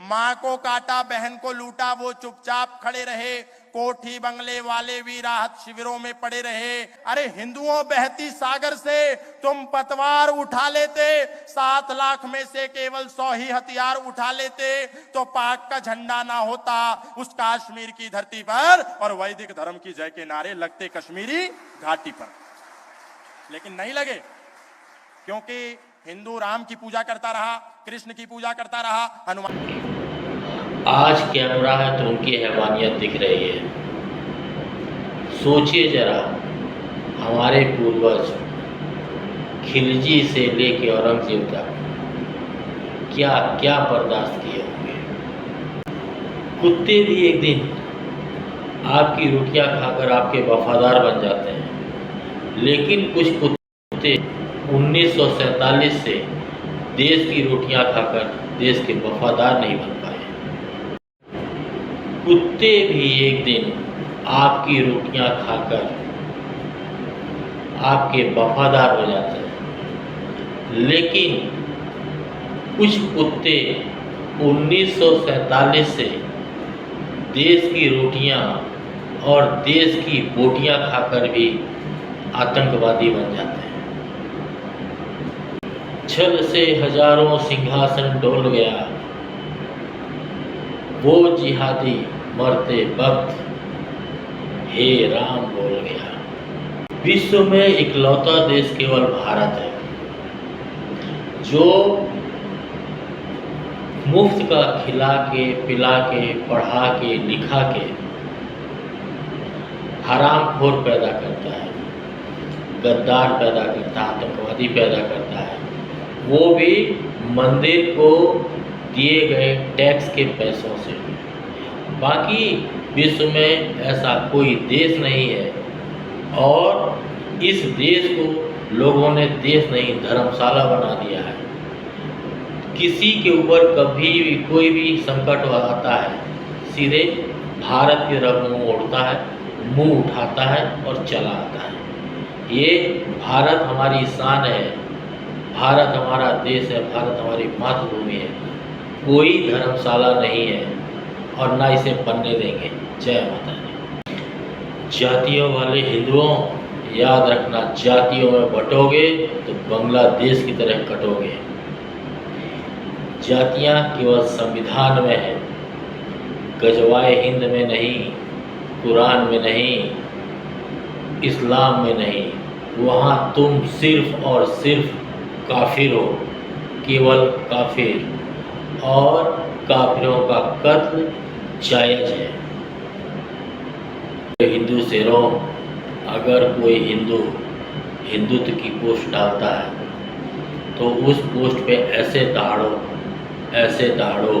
माँ को काटा, बहन को लूटा, वो चुपचाप खड़े रहे। कोठी बंगले वाले भी राहत शिविरों में पड़े रहे। अरे हिंदुओं, बहती सागर से तुम पतवार उठा लेते, 7 लाख में से केवल 100 ही हथियार उठा लेते तो पाक का झंडा ना होता उस कश्मीर की धरती पर और वैदिक धर्म की जय के नारे लगते कश्मीरी घाटी पर। लेकिन नहीं लगे, क्योंकि हिंदू राम की पूजा करता रहा, कृष्ण की पूजा करता रहा, हनुमान। आज कैमरा है तो उनकी हैवानियत दिख रही है। सोचिए जरा, हमारे पूर्वज खिलजी से लेके औरंगजेब तक क्या क्या बर्दाश्त किए होंगे। कुत्ते भी एक दिन आपकी रोटियां खाकर आपके वफादार बन जाते हैं, लेकिन कुछ कुत्ते 1947 से देश की रोटियां खाकर देश के वफादार नहीं बन पाए। कुत्ते भी एक दिन आपकी रोटियां खाकर आपके वफादार हो जाते हैं, लेकिन कुछ कुत्ते 1947 से देश की रोटियां और देश की बोटियां खाकर भी आतंकवादी बन जाते हैं। छल से हजारों सिंहासन डोल गया, वो जिहादी मरते वक्त हे राम बोल गया। विश्व में इकलौता देश केवल भारत है जो मुफ्त का खिला के, पिला के, पढ़ा के, लिखा के हरामखोर पैदा करता है, गद्दार पैदा करता है, आतंकवादी पैदा करता है, वो भी मंदिर को दिए गए टैक्स के पैसों से। बाकी विश्व में ऐसा कोई देश नहीं है और इस देश को लोगों ने देश नहीं धर्मशाला बना दिया है। किसी के ऊपर कभी भी कोई भी संकट आता है, सीधे भारत की तरफ मुंह मोड़ता है, मुंह उठाता है और चला आता है। ये भारत हमारी शान है, भारत हमारा देश है, भारत हमारी मातृभूमि है। कोई धर्मशाला नहीं है और ना इसे बनने देंगे। जय माता दी। जातियों वाले हिंदुओं, याद रखना, जातियों में बंटोगे तो बांग्लादेश की तरह कटोगे। जातियां केवल संविधान में है, गजवाए हिंद में नहीं, कुरान में नहीं, इस्लाम में नहीं। वहाँ तुम सिर्फ और सिर्फ काफिर हो, केवल काफिर, और काफिरों का कत्ल जायज है। हिंदू से रो, अगर कोई हिंदू हिंदुत्व की पोस्ट डालता है तो उस पोस्ट पे ऐसे दहाड़ो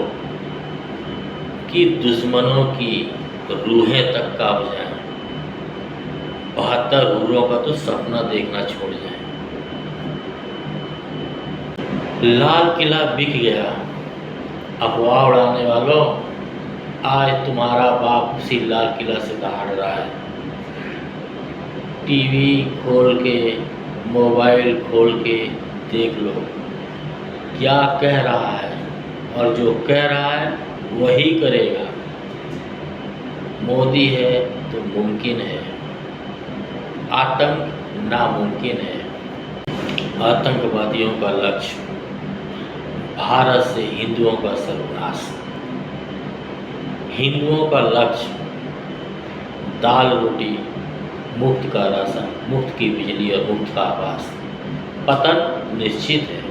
कि दुश्मनों की रूहें तक कांप जाएं। 72 हूरों का तो सपना देखना छोड़ जाए। लाल किला बिक गया, अफवाह उड़ाने वालों, आज तुम्हारा बाप उसी लाल किला से दहाड़ रहा है। टीवी खोल के, मोबाइल खोल के देख लो क्या कह रहा है, और जो कह रहा है वही करेगा। मोदी है तो मुमकिन है, आतंक नामुमकिन है। आतंकवादियों का लक्ष्य भारत से हिंदुओं का सर्वनाश। हिंदुओं का लक्ष्य दाल रोटी, मुफ्त का राशन, मुफ्त की बिजली और मुफ्त का आवास। पतन निश्चित है।